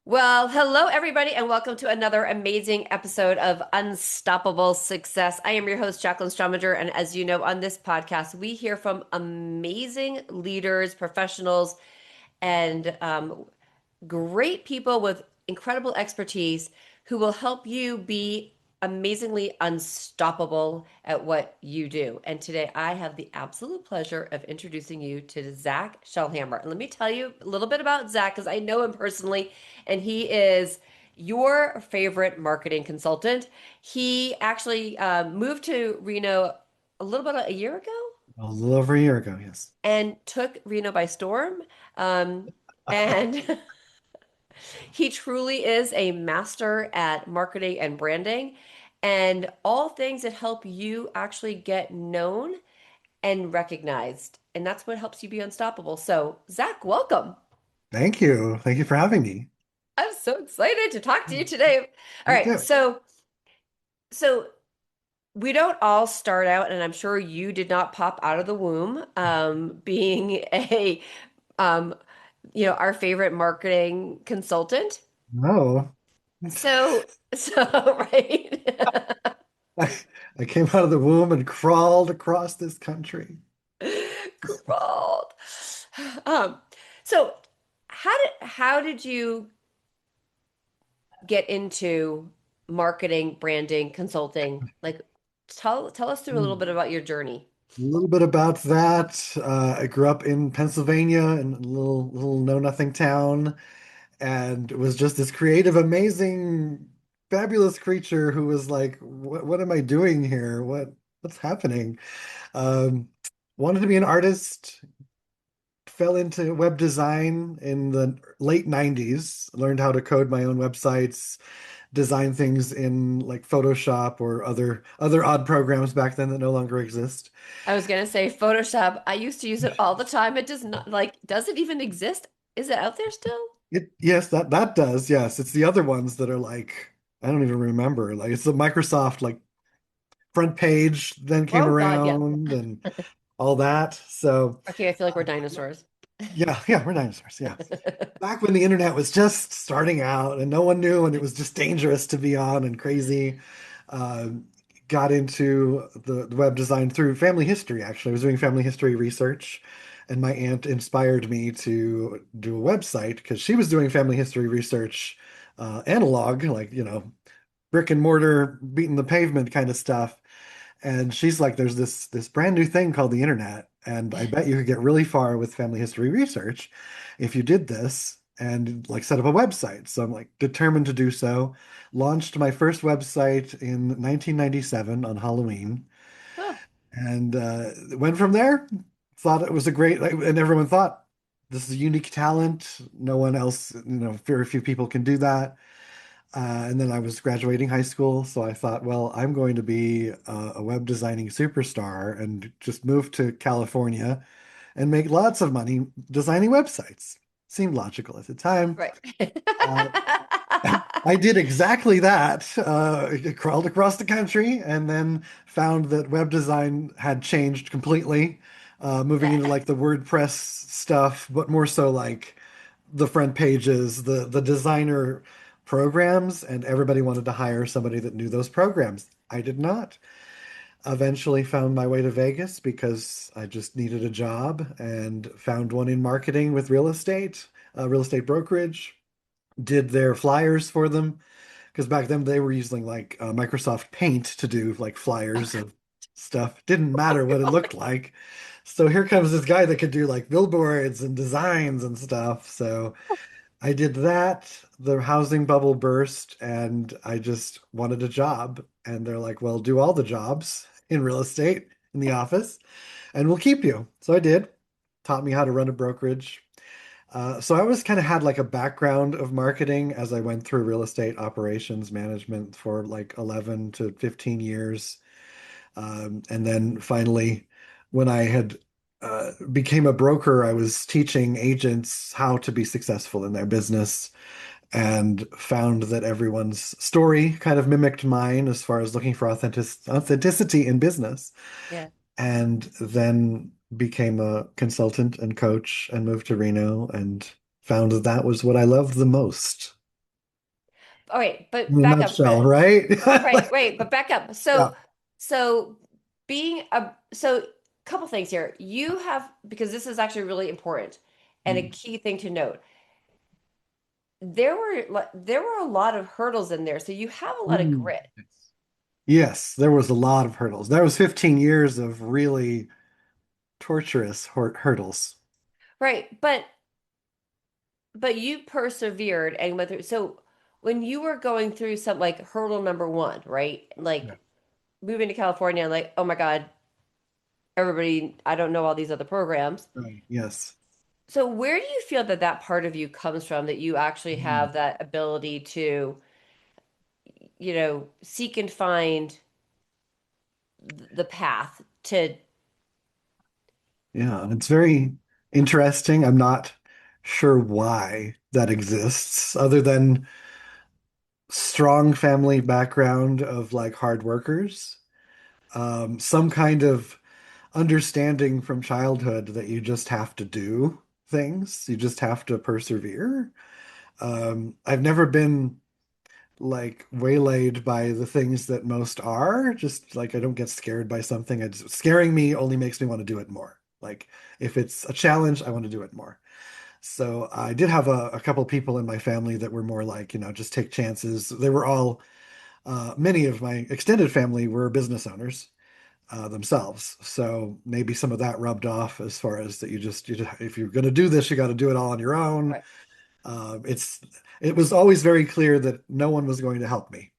Well, hello everybody, and welcome to another amazing episode of Unstoppable Success. I am your host, Jaclyn Strominger, and as you know, on this podcast, we hear from amazing leaders, professionals, and great people with incredible expertise who will help you be amazingly unstoppable at what you do. And today I have the absolute pleasure of introducing you to Zak Shellhammer. And let me tell you a little bit about Zak because I know him personally, and he is your favorite marketing consultant. He actually moved to Reno a little bit a year ago A little over a year ago, yes. and took Reno by storm. Um, and He truly is a master at marketing and branding and all things that help you actually get known and recognized. And that's what helps you be unstoppable. So, Zak, welcome. Thank you. Thank you for having me. I'm so excited to talk to you today. All Me right, too. so we don't all start out, and I'm sure you did not pop out of the womb being a um, our favorite marketing consultant. No, So right. I, I came out of the womb and crawled across this country. Crawled. Um, so how did you get into marketing, branding, consulting? Like tell us through a little bit A about your journey. little bit about that. I grew up in Pennsylvania in a little know-nothing town, and was just this creative, amazing, fabulous creature who was like, what am I doing here? What's happening? Um, Wanted to be an artist, fell into web design in the late 90s, learned how to code my own websites, design things in like Photoshop or other odd programs back then that no longer exist. I was gonna say Photoshop. I used to use it all the time. It does not does it even exist? Is it out there still? Yes, that does. Yes, it's the other ones that are like I don't even remember. Like it's the Microsoft like front page then came Oh God, yeah. around and all that. So Okay, I feel like we're dinosaurs. yeah, we're dinosaurs. Yeah. Back when the internet was just starting out and no one knew and it was just dangerous to be on and crazy. Uh, Got into the web design through family history, actually. I was doing family history research, and my aunt inspired me to do a website because she was doing family history research analog, like, brick and mortar, beating the pavement kind of stuff. And she's like, there's this brand new thing called the internet, and I bet you could get really far with family history research if you did this and like set up a website. So I'm like determined to do so. Launched my first website in 1997 on Halloween, Huh. and went from there. Thought it was a great, like, and everyone thought this is a unique talent. No one else, very few people can do that. And then I was graduating high school, so I thought, well, I'm going to be a web designing superstar and just move to California and make lots of money designing websites. Seemed logical at the time. Right. Uh, I did exactly that. Crawled across the country and then found that web design had changed completely, moving into like the WordPress stuff, but more so like the front pages, the designer programs, and everybody wanted to hire somebody that knew those programs. I did not. Eventually found my way to Vegas because I just needed a job and found one in marketing with real estate brokerage, did their flyers for them because back then they were using like Microsoft Paint to do like flyers of stuff. Didn't matter what it looked like. So here comes this guy that could do like billboards and designs and stuff. So I did that. The housing bubble burst, and I just wanted a job. And they're like, well, do all the jobs in real estate in the office, and we'll keep you. So I did. Taught me how to run a brokerage. So I always kind of had like a background of marketing as I went through real estate operations management for like 11 to 15 years. And then finally, when I had became a broker, I was teaching agents how to be successful in their business and found that everyone's story kind of mimicked mine as far as looking for authenticity in business. Yeah. And then became a consultant and coach and moved to Reno and found that that was what I loved the most. all right, but in a back up. nutshell, right? Right, Like, right, but back up. yeah. So being a so couple things here. You have because this is actually really important and a Mm. key thing to note. There were a lot of hurdles in there, so you have a lot of Mm. grit. Yes, there was a lot of hurdles. There was 15 years of really torturous hurdles. Right, but you persevered and went through. So when you were going through some like hurdle number one, right? Yeah. Like moving to California, like, oh my God, everybody, I don't know all these other programs. Right. Yes. So where do you feel that that part of you comes from that you actually Mm. have that ability to, seek and find the path to, Yeah, and it's very interesting. I'm not sure why that exists, other than strong family background of like hard workers, some kind of understanding from childhood that you just have to do things, you just have to persevere. I've never been like waylaid by the things that most are. Just like I don't get scared by something. Scaring me only makes me want to do it more. Like if it's a challenge, I want to do it more. So I did have a couple people in my family that were more like, just take chances. They were all, many of my extended family were business owners themselves. So maybe some of that rubbed off as far as that if you're going to do this, you got to do it all on your own. right, Uh, it's, it was always very clear that no one was going to help me.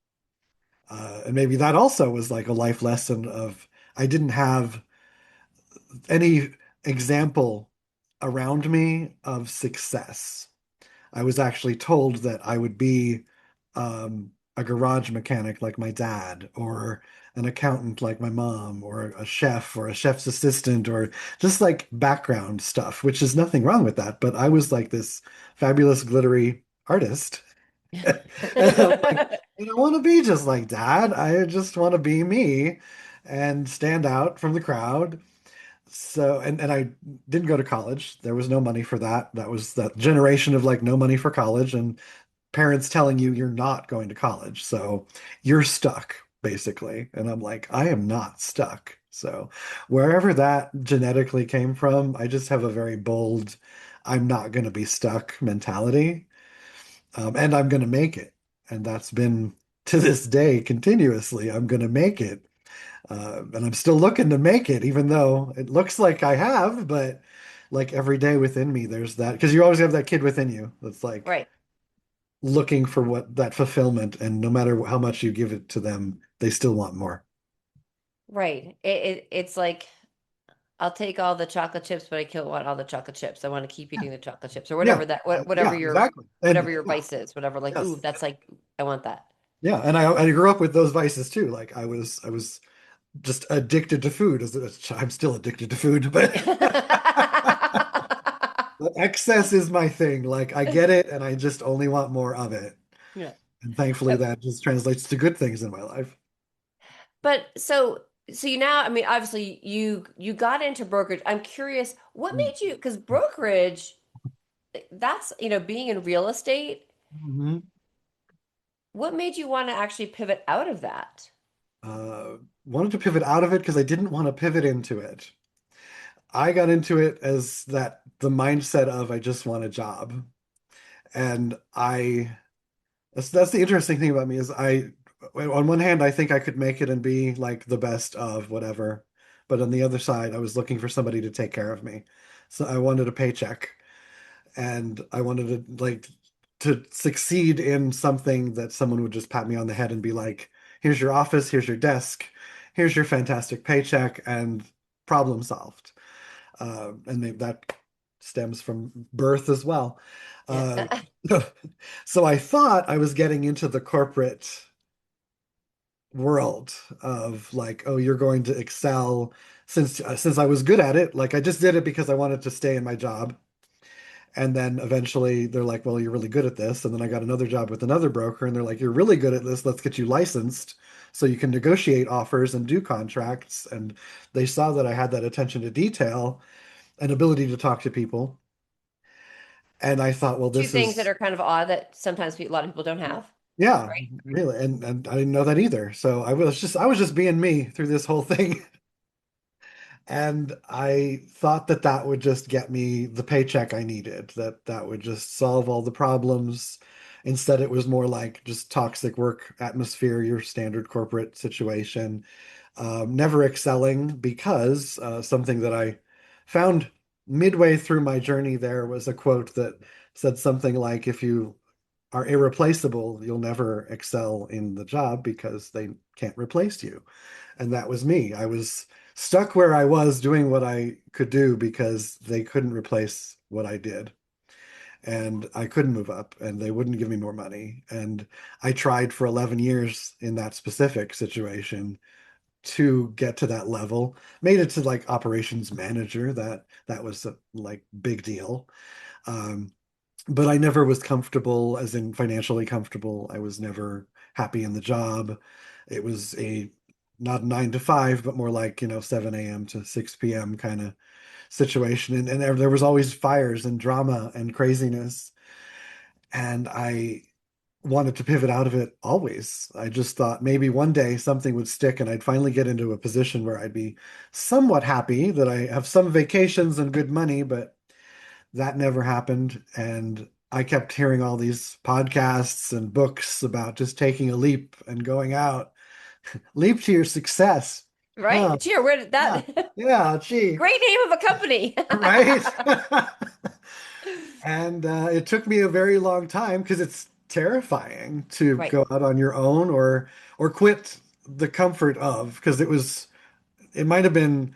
And maybe that also was like a life lesson of I didn't have any example around me of success. I was actually told that I would be a garage mechanic like my dad, or an accountant like my mom, or a chef, or a chef's assistant, or just like background stuff, which is nothing wrong with that. But I was like this fabulous, glittery artist. And I'm like, I don't want to be just like dad. I just want to be me and stand out from the crowd. So, and I didn't go to college. There was no money for that. That was that generation of like no money for college and parents telling you you're not going to college. So you're stuck basically. And I'm like, I am not stuck. So wherever that genetically came from, I just have a very bold, I'm not going to be stuck mentality. And I'm going to make it. And that's been to this day continuously. I'm going to make it. And I'm still looking to make it, even though it looks like I have, but like every day within me, there's that because you always have that kid within you that's like right, looking for what that fulfillment, and no matter how much you give it to them, they still want more. right. It's like I'll take all the chocolate chips, but I don't want all the chocolate chips. I want to keep Yeah, eating the chocolate chips or yeah, whatever yeah, exactly. And whatever your yeah, vice is, whatever like, ooh, yes, that's like I want that. yeah, and I grew up with those vices too. Like I was just addicted to food. I'm still addicted to food, but but excess is my thing. Like I get it, and I just only want more of it. Yeah. And thankfully, that just translates to good things in my life. But so you now, I mean, obviously you got into brokerage. I'm curious, what Mm. made you, because brokerage, that's, being in real estate, Mhm. what made you want to actually pivot out of that? Uh, Wanted to pivot out of it because I didn't want to pivot into it. I got into it as that the mindset of I just want a job. And that's the interesting thing about me is on one hand, I think I could make it and be like the best of whatever. But on the other side, I was looking for somebody to take care of me. So I wanted a paycheck, and I wanted to like to succeed in something that someone would just pat me on the head and be like, here's your office, here's your desk, here's your fantastic paycheck, and problem solved. That stems from birth as well. Yeah. Uh, so I thought I was getting into the corporate world of like, oh, you're going to excel since I was good at it. Like I just did it because I wanted to stay in my job. And then eventually they're like, well, you're really good at this. And then I got another job with another broker, and they're like, you're really good at this. Let's get you licensed so you can negotiate offers and do contracts. And they saw that I had that attention to detail and ability to talk to people. And I thought, well, Two this things that is, are kind of odd that sometimes a lot of people don't have. Yeah, really. And I didn't know that either. So I was just being me through this whole thing. And I thought that that would just get me the paycheck I needed, that that would just solve all the problems. Instead, it was more like just toxic work atmosphere, your standard corporate situation. Never excelling because something that I found midway through my journey there was a quote that said something like, if you are irreplaceable, you'll never excel in the job because they can't replace you. And that was me. I was stuck where I was doing what I could do because they couldn't replace what I did. And I couldn't move up and they wouldn't give me more money. And I tried for 11 years in that specific situation to get to that level. Made it to like operations manager. That was a like big deal. Um, but I never was comfortable, as in financially comfortable. I was never happy in the job. It was a not 9 to 5, but more like, 7 a.m. to 6 p.m. kind of situation. And there was always fires and drama and craziness. And I wanted to pivot out of it always. I just thought maybe one day something would stick and I'd finally get into a position where I'd be somewhat happy that I have some vacations and good money, but that never happened. And I kept hearing all these podcasts and books about just taking a leap and going out. Leap to your success. Huh. Right? Cheer, where did Yeah. that Yeah. Gee. great name of a company. Right. And it took me a very long time because it's terrifying to Right. go out on your own or quit the comfort of because it might have been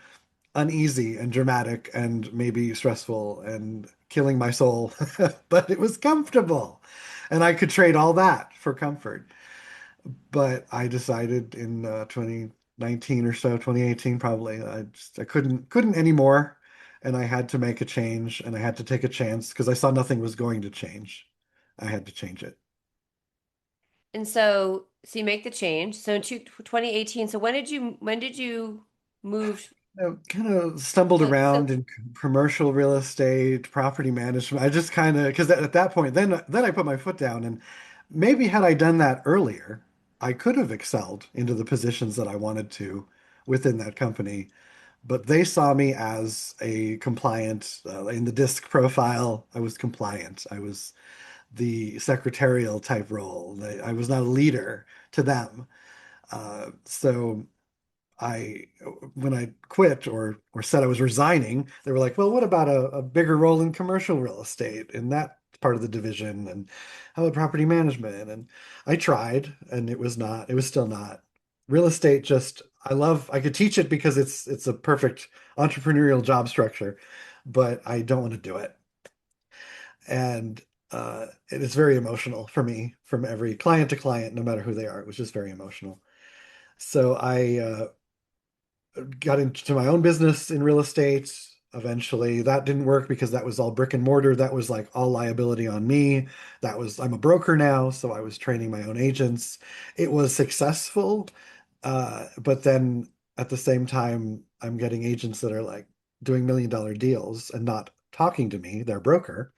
uneasy and dramatic and maybe stressful and killing my soul, but it was comfortable. And I could trade all that for comfort. But I decided in 2019 or so, 2018 probably, I couldn't anymore. And I had to make a change and I had to take a chance because I saw nothing was going to change. I had to change it. And so you make the change. So in 2018, so when did you move? I kind of stumbled So around in commercial real estate, property management. I just kind of because at that point, then I put my foot down, and maybe had I done that earlier, I could have excelled into the positions that I wanted to within that company. But they saw me as a compliant in the disc profile. I was compliant. I was the secretarial type role. I was not a leader to them. So I when I quit or said I was resigning, they were like, "Well, what about a bigger role in commercial real estate in that part of the division, and how about property management?" And I tried, and it was still not. Real estate just I could teach it because it's a perfect entrepreneurial job structure, but I don't want to do it. And it is very emotional for me from every client to client, no matter who they are. It was just very emotional. So I got into my own business in real estate. Eventually, that didn't work because that was all brick and mortar. That was like all liability on me. I'm a broker now, so I was training my own agents. It was successful, but then at the same time, I'm getting agents that are like doing $1 million deals and not talking to me, their broker.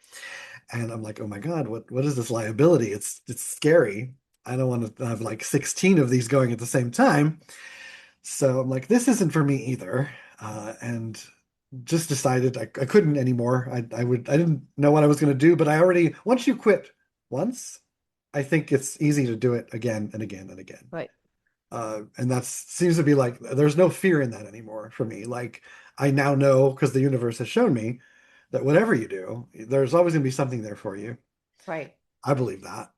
And I'm like, oh my God, what is this liability? It's scary. I don't want to have like 16 of these going at the same time. So I'm like, this isn't for me either. And just decided I couldn't anymore. I didn't know what I was going to do, but once you quit once, I think it's easy to do it again and again and again. right, And that seems to be like, there's no fear in that anymore for me. Like I now know because the universe has shown me that whatever you do, there's always going to be something there for you. right. I believe that.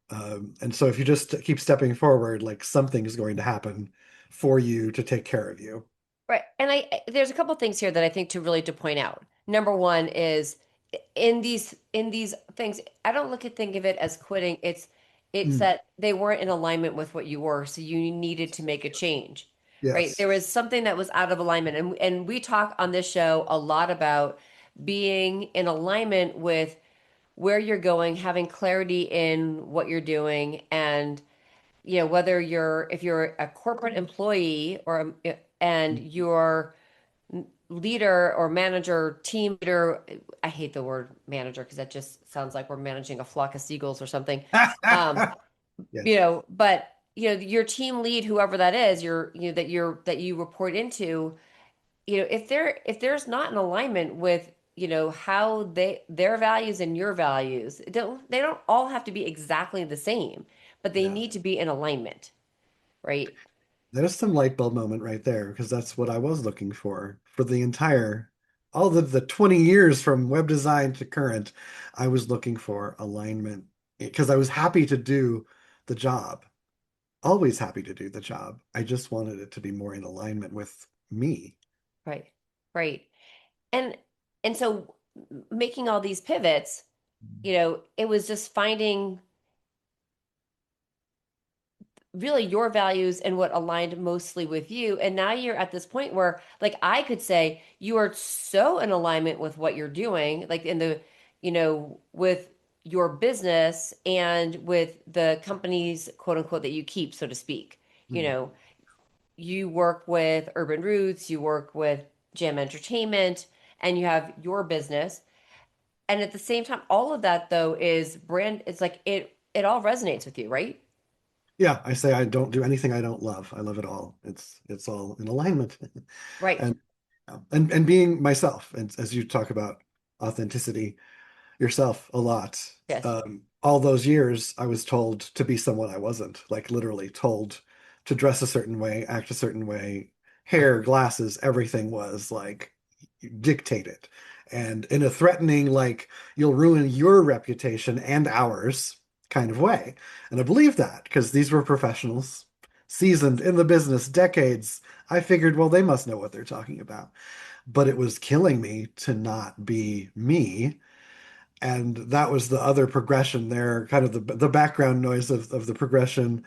And so if you just keep stepping forward, like something is going to happen for you to take care of you. Right. And there's a couple things here that I think to point out. Number one is in these things, I don't think of it as quitting. It's Mm, that they weren't in alignment with what you were, so you needed to make a change. Right? yes. There was something that was out of alignment. And we talk on this show a lot about being in alignment with where you're going, having clarity in what you're doing, and whether if you're a corporate employee and your leader or manager, team leader, I hate the word manager because that just sounds like we're managing a flock of seagulls or something. Um, Yes. But your team lead, whoever that is, that you report into, if there's not an alignment with, how their values and your values, they don't all have to be exactly the same, but they Yeah. need to be in alignment, right? There's some light bulb moment right there because that's what I was looking for the entire, all the 20 years from web design to current. I was looking for alignment because I was happy to do the job, always happy to do the job. I just wanted it to be more in alignment with me. Right. Right. And so making all these pivots, it was just finding really your values and what aligned mostly with you. And now you're at this point where, like, I could say you are so in alignment with what you're doing, like with your business and with the companies, quote unquote, that you keep, so to speak. You Hmm. know, you work with Urban Roots, you work with Jam Entertainment, and you have your business. And at the same time, all of that though is brand, it's like it all resonates with you, right? Yeah, I say I don't do anything I don't love. I love it all. It's all in alignment. Right. And and being myself, and as you talk about authenticity yourself a lot. Yes. All those years, I was told to be someone I wasn't, like literally told to dress a certain way, act a certain way, hair, glasses, everything was like dictated. And in a threatening, like, you'll ruin your reputation and ours kind of way. And I believe that because these were professionals, seasoned in the business, decades. I figured, well, they must know what they're talking about. But it was killing me to not be me, and that was the other progression there, kind of the background noise of the progression.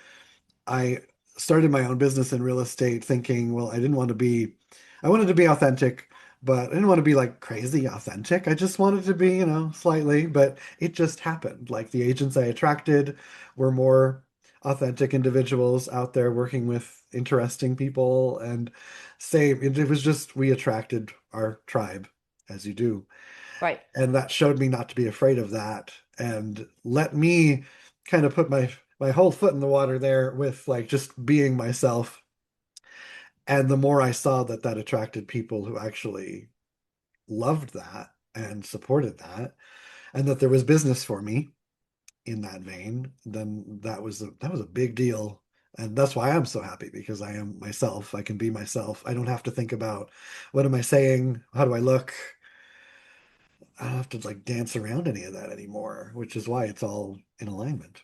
I started my own business in real estate thinking, well, I wanted to be authentic, but I didn't want to be like crazy authentic. I just wanted to be, slightly, but it just happened. Like the agents I attracted were more authentic individuals out there working with interesting people, and it was just, we attracted our tribe, as you do. Right. And that showed me not to be afraid of that and let me kind of put my whole foot in the water there with like just being myself. And the more I saw that that attracted people who actually loved that and supported that, and that there was business for me in that vein, then that was a big deal. And that's why I'm so happy, because I am myself. I can be myself. I don't have to think about what am I saying? How do I look? I don't have to like dance around any of that anymore, which is why it's all in alignment.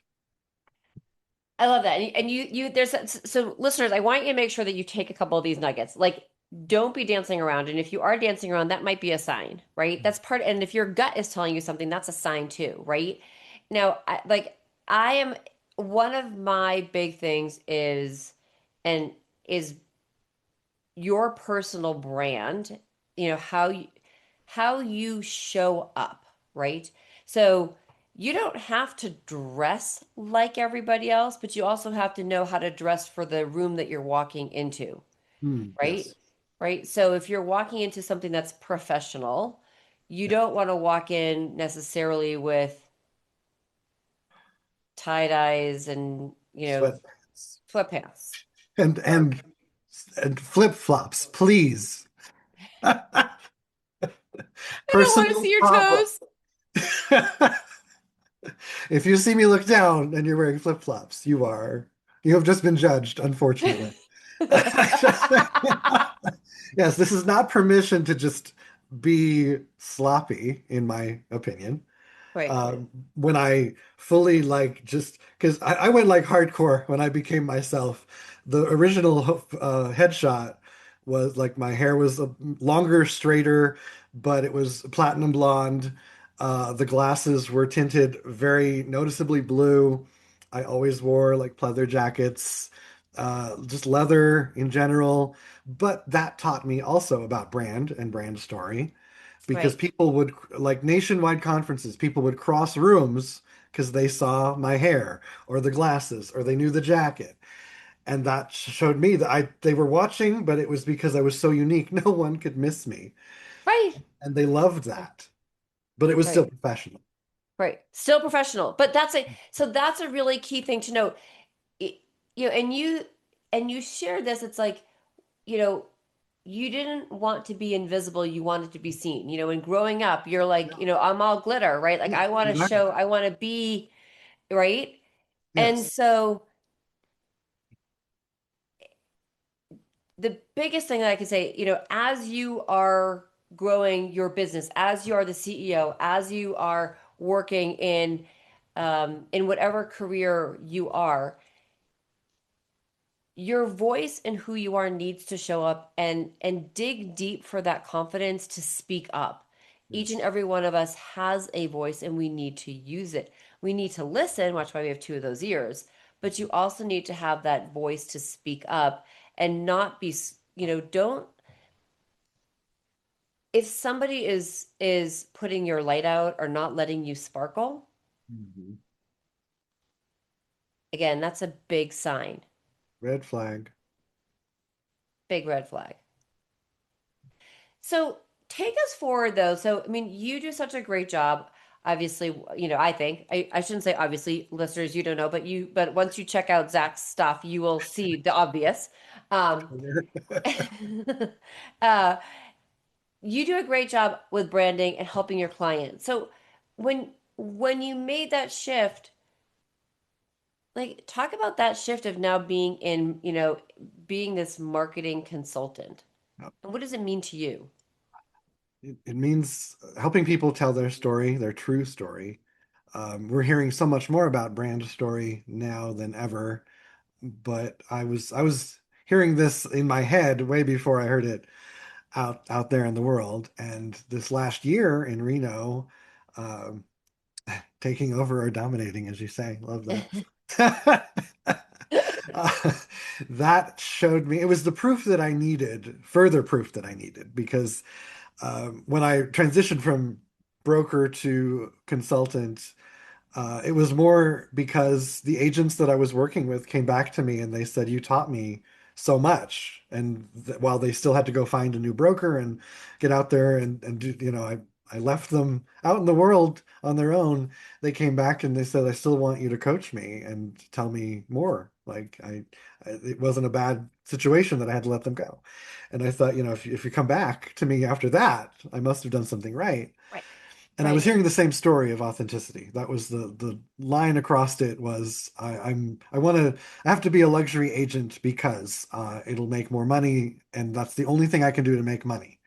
I love that. And so listeners, I want you to make sure that you take a couple of these nuggets. Like, don't be dancing around. And if you are dancing around, that might be a sign, right? That's part, and if your gut is telling you something, that's a sign too, right? Now, I am one of my big things and is your personal brand, how you show up, right? So you don't have to dress like everybody else, but you also have to know how to dress for the room that you're walking into, right? Yes. Right? So if you're walking into something that's professional, you Yeah. don't want to walk in necessarily with tie dyes and, Sweatpants sweatpants. and Or and and flip-flops, please. I don't want to Personal see your problem. toes. If you see me look down and you're wearing flip-flops, you have just been judged, unfortunately. Yes, this is not permission to just be sloppy, in my opinion. Right, When I fully like just because I went like hardcore when I became myself. The original headshot was like my hair was longer, straighter, but it was platinum blonde. The glasses were tinted very noticeably blue. I always wore like pleather jackets, just leather in general. But that taught me also about brand and brand story, because right, people would, like nationwide conferences, people would cross rooms because they saw my hair or the glasses or they knew the jacket. And that showed me that they were watching, but it was because I was so unique. No one could miss me. right, And they loved that. But it was still right. professional. Right. Still professional. But that's a really key thing to note. and you share this, it's like, you know, you didn't want to be invisible, you wanted to be seen. And growing up, you're like, Yeah. I'm all glitter, right? Like Yeah, I want to exactly. show, I want to be, right? And Yes. so the biggest thing that I can say, as you are growing your business, as you are the CEO, as you are working in whatever career you are, your voice and who you are needs to show up and dig deep for that confidence to speak up. Each and every one of us has a voice and we need to use it. We need to listen, watch why we have two of those ears, but you also need to have that voice to speak up and not be, don't, if somebody is putting your light out or not letting you sparkle, Mhm. again, that's a big sign, Red flag. big red flag. So take us forward though. So, I mean, you do such a great job. Obviously, I think I shouldn't say obviously, listeners, you don't know, but once you check out Zach's stuff, you will see the obvious. Um, uh, you do a great job with branding and helping your clients. So when you made that shift, like talk about that shift of now being being this marketing consultant. And what does it mean to you? It means helping people tell their story, their true story. We're hearing so much more about brand story now than ever, but I was hearing this in my head way before I heard it out there in the world. And this last year in Reno, um, taking over or dominating, as you say, love that. Uh, that showed me it was the proof that I needed, further proof that I needed, because when I transitioned from broker to consultant, it was more because the agents that I was working with came back to me and they said, "You taught me so much." And while they still had to go find a new broker and get out there and do, I left them out in the world on their own. They came back and they said, "I still want you to coach me and tell me more." Like it wasn't a bad situation that I had to let them go. And I thought, if you come back to me after that, I must have done something right. Right. And I was Right. hearing the same story of authenticity. That was the line across it was I have to be a luxury agent because it'll make more money, and that's the only thing I can do to make money.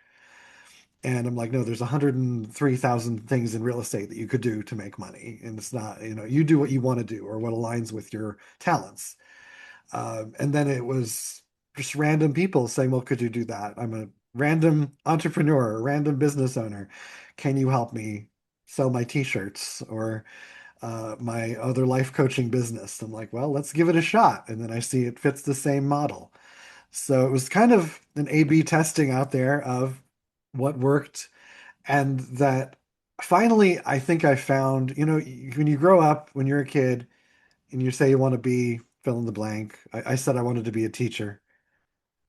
And I'm like, no, there's 103,000 things in real estate that you could do to make money, and it's not, you do what you want to do or what aligns with your talents. And then it was just random people saying, well, could you do that? I'm a random entrepreneur, a random business owner. Can you help me sell my t-shirts or my other life coaching business? I'm like, well, let's give it a shot. And then I see it fits the same model. So it was kind of an A/B testing out there of what worked. And that finally, I think I found, when you grow up, when you're a kid, and you say you want to be fill in the blank. I said I wanted to be a teacher,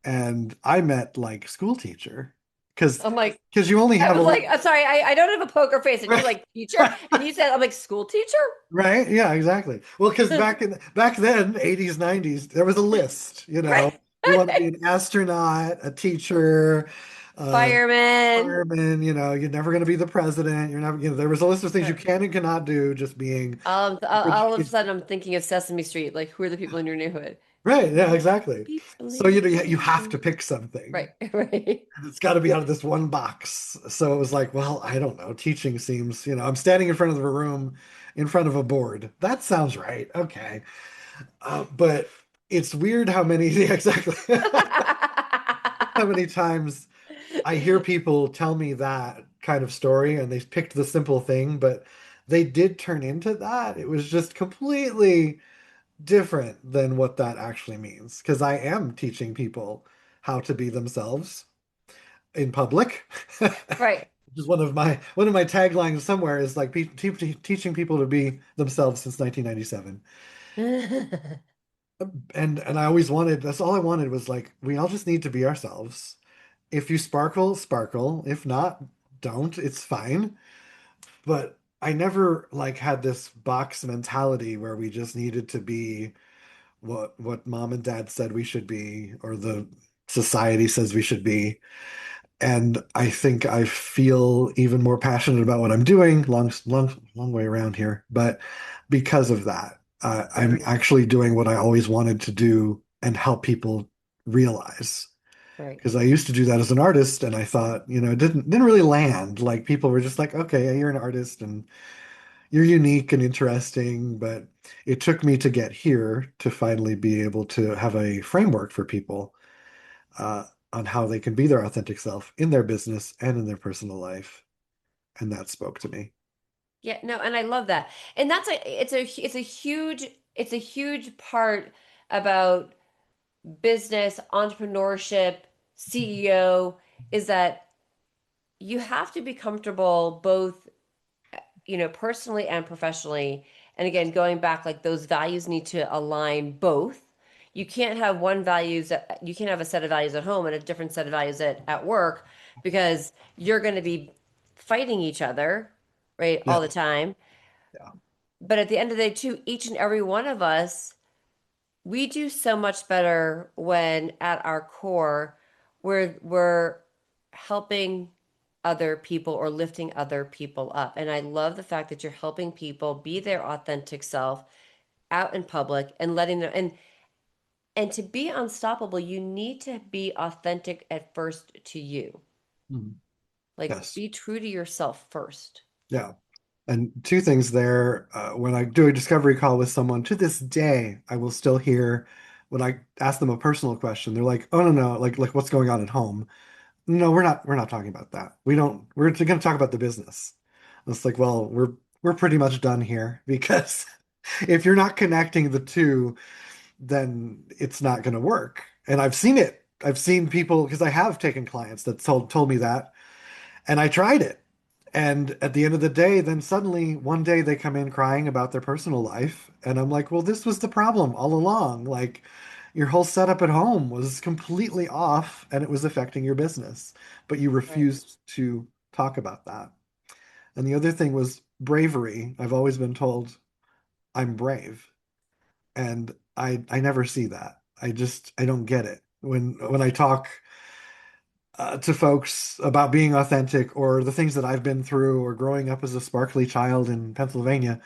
and I meant like school teacher because I'm like, you only I have was like, I'm sorry, I don't have a poker face. And you're right, like, teacher? And you said, I'm like, school teacher? right, yeah, exactly. Well, because back then, 80s, 90s, there was a list. Right. You want to be an astronaut, a teacher, uh, Fireman. fireman. You're never going to be the president. You're never. There was a list of things you Right. can and cannot do. Just being All of a sudden, I'm thinking of Sesame Street. Like, who are the people in your neighborhood? right. Yeah, Beep, exactly. beep, So beep, you beep, have to beep. pick something. Right, right. It's got to be out of this one box. So it was like, well, I don't know. Teaching seems, I'm standing in front of a room, in front of a board. That sounds right. Okay. But it's weird how many, yeah, exactly, how many times I hear people tell me that kind of story and they picked the simple thing, but they did turn into that. It was just completely different than what that actually means. Because I am teaching people how to be themselves in public. Right. Which is one of my taglines somewhere is like teaching people to be themselves since 1997. And I always wanted that's all I wanted was like we all just need to be ourselves. If you sparkle, sparkle. If not, don't. It's fine. But I never like had this box mentality where we just needed to be what mom and dad said we should be, or the society says we should be. And I think I feel even more passionate about what I'm doing. Long way around here, but because of that, I'm Right. actually doing what I always wanted to do and help people realize. Right. Because I used to do that as an artist, and I thought, it didn't really land. Like people were just like, okay, yeah, you're an artist and you're unique and interesting, but it took me to get here to finally be able to have a framework for people uh, on how they can be their authentic self in their business and in their personal life. And that spoke to me. Yeah, no, and I love that. And that's a huge part about business, entrepreneurship, CEO is that you have to be comfortable both, personally and professionally. And again, going back, like those values need to align both. You can't have a set of values at home and a different set of values at work because you're going to be fighting each other, right, all Yeah, the time. yeah, But at the end of the day, too, each and every one of us, we do so much better when at our core we're helping other people or lifting other people up. And I love the fact that you're helping people be their authentic self out in public and letting them and to be unstoppable, you need to be authentic at first to you. Mhm. Like Yes, be true to yourself first. yeah. And two things there. When I do a discovery call with someone, to this day, I will still hear when I ask them a personal question, they're like, "Oh no, no, like what's going on at home?" No, we're not talking about that. We're going to talk about the business. It's like, well, we're pretty much done here because if you're not connecting the two, then it's not going to work. And I've seen it. I've seen people because I have taken clients that told me that, and I tried it. And at the end of the day, then suddenly one day they come in crying about their personal life, and I'm like, well, this was the problem all along. Like your whole setup at home was completely off, and it was affecting your business, but you Right. refused to talk about that. And the other thing was bravery. I've always been told I'm brave. And I never see that. I don't get it. When I talk to folks about being authentic or the things that I've been through or growing up as a sparkly child in Pennsylvania,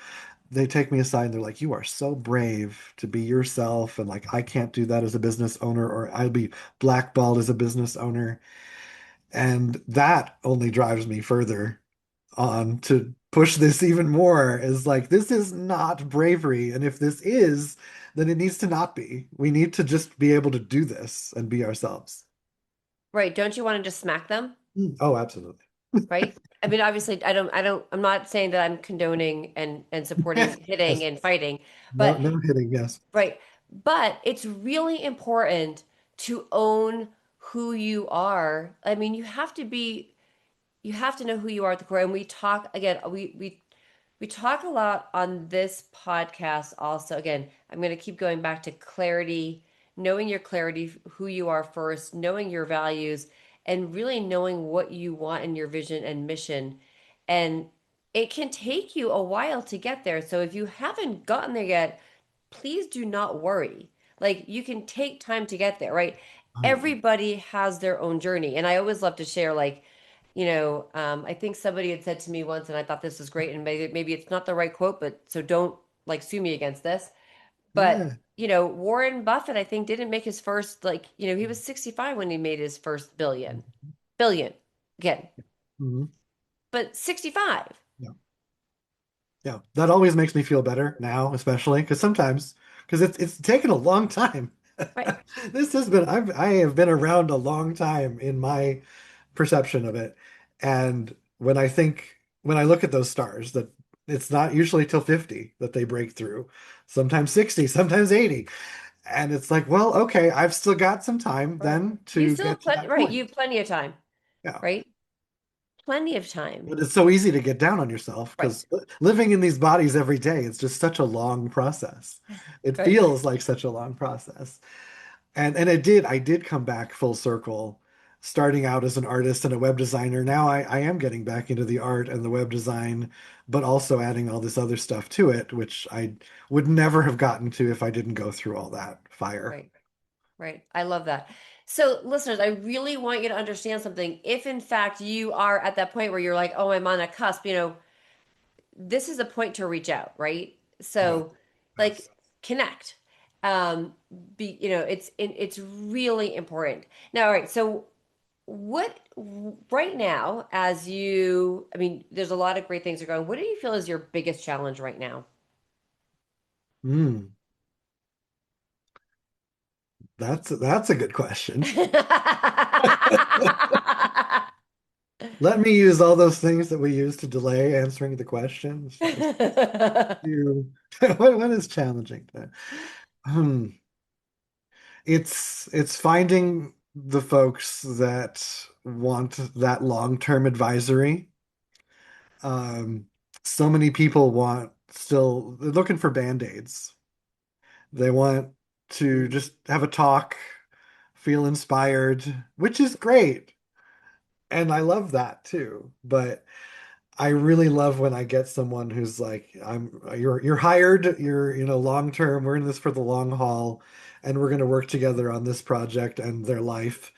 they take me aside and they're like, "You are so brave to be yourself." And like, I can't do that as a business owner, or I'd be blackballed as a business owner. And that only drives me further on to push this even more is like this is not bravery, and if this is, then it needs to not be. We need to just be able to do this and be ourselves. Right. Don't you want to just smack them? Oh, absolutely. Right? I mean, obviously, I'm not saying that I'm condoning and supporting hitting Yes. and fighting, No, but no hitting. Yes. right. But it's really important to own who you are. I mean, you have to know who you are at the core. And we talk again, we talk a lot on this podcast also. Again, I'm going to keep going back to clarity, knowing your clarity, who you are first, knowing your values, and really knowing what you want in your vision and mission. And it can take you a while to get there. So if you haven't gotten there yet, please do not worry. Like you can take time to get there, right? Oh, yeah. Everybody has their own journey. And I always love to share, like, I think somebody had said to me once, and I thought this was great, and maybe it's not the right quote, but so don't like sue me against this. But Yeah. Warren Buffett, I think, didn't make his first he was 65 when he made his first billion again, Mhm. but 65, Yeah. Yeah. That always makes me feel better now, especially because it's taken a long time. right? This has been I have been around a long time in my perception of it. And when I look at those stars, that it's not usually till 50 that they break through, sometimes 60, sometimes 80. And it's like, well, okay, I've still got some time Right. then You to still have get to that right. point. You have plenty of time, Yeah. right? Plenty of time, But it's so easy to get down on yourself right? because living in these bodies every day, it's just such a long process. It Right. feels like such a long process. And I did come back full circle. starting out as an artist and a web designer. Now I am getting back into the art and the web design, but also adding all this other stuff to it, which I would never have gotten to if I didn't go through all that fire. Right. Right. I love that. So, listeners, I really want you to understand something. If in fact you are at that point where you're like, oh, I'm on a cusp, this is a point to reach out, right? Yeah. So, like, Yes. connect. Um, it's really important. Now, all right. So, what right now, I mean, there's a lot of great things are going. What do you feel is your biggest challenge right now? Mm, that's a good question. Let me use all those things that we use to delay answering the questions. Just you. What is challenging? Hmm. It's finding the folks that want that long-term advisory. Um, so many people they're looking for band-aids. They want to Mm, just have a talk, feel inspired, which is great. And I love that too. But I really love when I get someone who's like, you're hired, you're, long term, we're in this for the long haul, and we're gonna work together on this project and their life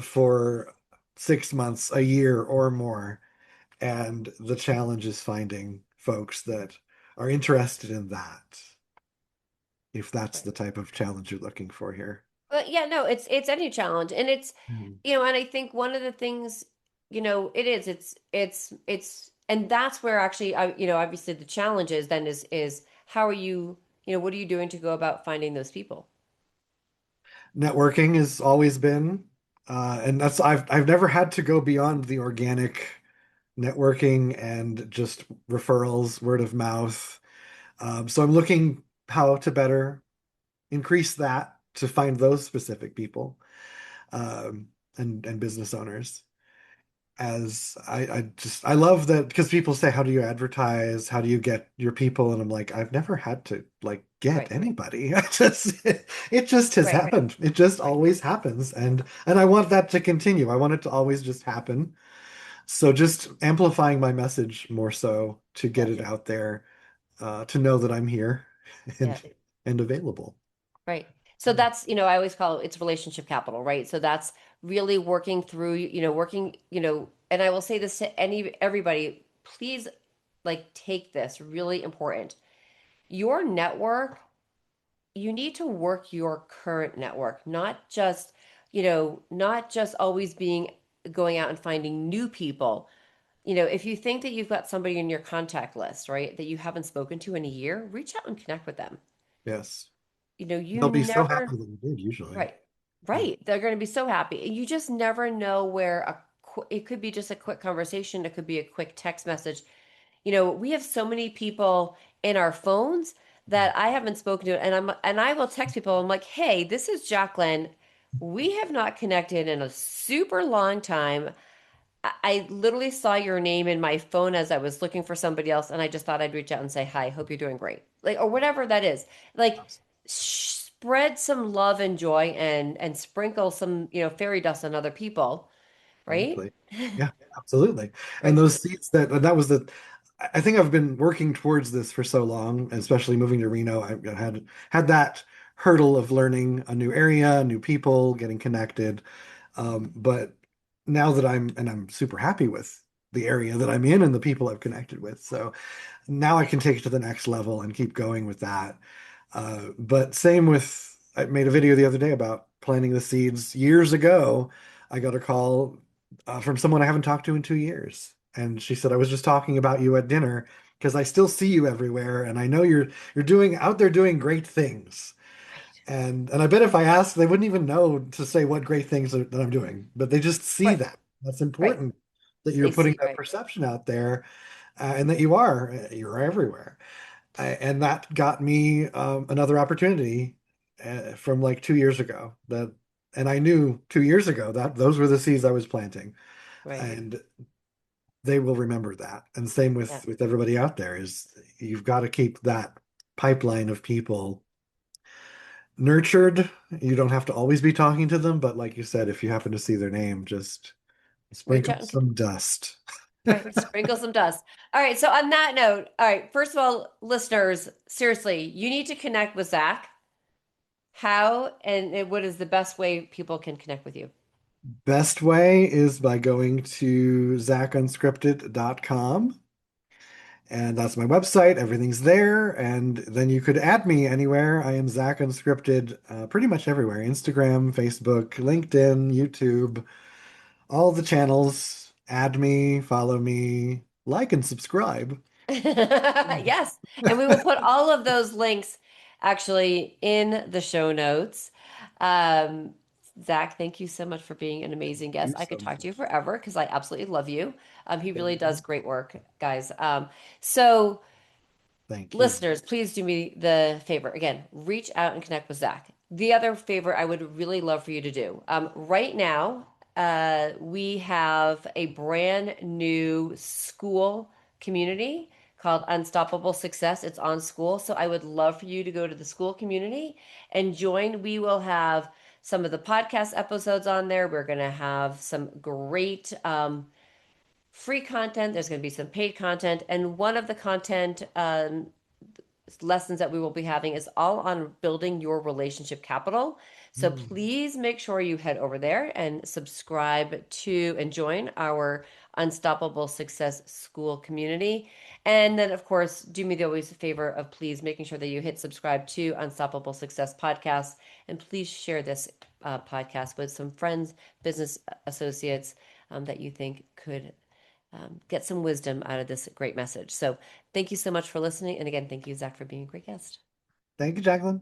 for 6 months, a year or more. And the challenge is finding folks that are interested in that, if that's the right. type of challenge you're looking for here. But yeah, no, it's any challenge, and Mhm. and I think one of the things, it is, and that's where actually, obviously the challenge is then is how are you, what are you doing to go about finding those people? Networking has always been, and I've never had to go beyond the organic networking and just referrals, word of mouth. So I'm looking how to better increase that to find those specific people um, and business owners. As I love that because people say, how do you advertise? How do you get your people? And I'm like, I've never had to like get Right, anybody. It just has right, happened. It just right. always happens. And I want that to continue. I want it to always just happen. So just amplifying my message more so to get Yeah, it out there, to know that I'm here yeah, and available. right. So that's, I always call it's relationship capital, right? So that's really working through, working, and I will say this to everybody, please like take this really important. Your network, you need to work your current network, not just always going out and finding new people. If you think that you've got somebody in your contact list, right, that you haven't spoken to in a year, reach out and connect with them. Yes. You They'll be so never, happy that you did usually. right, Yeah. right. They're going to be so happy. You just never know where it could be just a quick conversation. It could be a quick text message. We have so many people in our phones that I haven't spoken to, and I will text people. I'm like, "Hey, this is Jaclyn. We have not connected in a super long time. I literally saw your name in my phone as I was looking for somebody else, and I just thought I'd reach out and say hi. Hope you're doing great, like or whatever that is. Like, spread some love and joy and sprinkle some fairy dust on other people, right? Exactly. Yeah, absolutely. And Right, those seats that was I think I've been working towards this for so long, especially moving to Reno. I had that hurdle of learning a new area, new people, getting connected. But now that I'm super happy with the area that I'm in and the people I've connected with. So now I can take it to the next level and keep going with that. But same with, I made a video the other day about planting the seeds years ago. I got a call from someone I haven't talked to in 2 years. And she said, I was just talking about you at dinner because I still see you everywhere. And I know you're doing out there doing great things. right, And I bet if I asked, they wouldn't even know to say what great things that I'm doing, but they just see right, that. That's right. important that you're They putting see, that right, perception out there, and that you're everywhere. And that got me another opportunity from like 2 years ago. And I knew 2 years ago that those were the seeds I was planting, right. and they will remember that. And same Yeah, with everybody out there is you've got to keep that pipeline of people nurtured. You don't have to always be talking to them, but like you said, if you happen to see their name, just Reach sprinkle out and some dust. sprinkle some dust. All right. So on that note, all right. First of all, listeners, seriously, you need to connect with Zach. How and what is the best way people can connect with you? Best way is by going to zakunscripted.com. And that's my website. Everything's there. And then you could add me anywhere. I am Zak Unscripted, pretty much everywhere. Instagram, Facebook, LinkedIn, YouTube, all the channels. Add me, follow me, like and subscribe. Yes. And we will put all of those links actually in the show notes. Um, Zach, thank you so much for being an amazing You guest. I so could talk to you much. forever because I absolutely love you. He really Thank does you. great work, guys. So Thank you. listeners, please do me the favor. Again, reach out and connect with Zach. The other favor I would really love for you to do right now, we have a brand new school community called Unstoppable Success. It's on school. So I would love for you to go to the school community and join. We will have some of the podcast episodes on there. We're going to have some great free content. There's going to be some paid content. And one of the content lessons that we will be having is all on building your relationship capital. So Mm. please make sure you head over there and subscribe to and join our Unstoppable Success School community. And then, of course, do me the always favor of please making sure that you hit subscribe to Unstoppable Success Podcast. And please share this podcast with some friends, business associates that you think could get some wisdom out of this great message. So thank you so much for listening. And again, thank you, Zach, for being a great guest. Thank you, Jaclyn.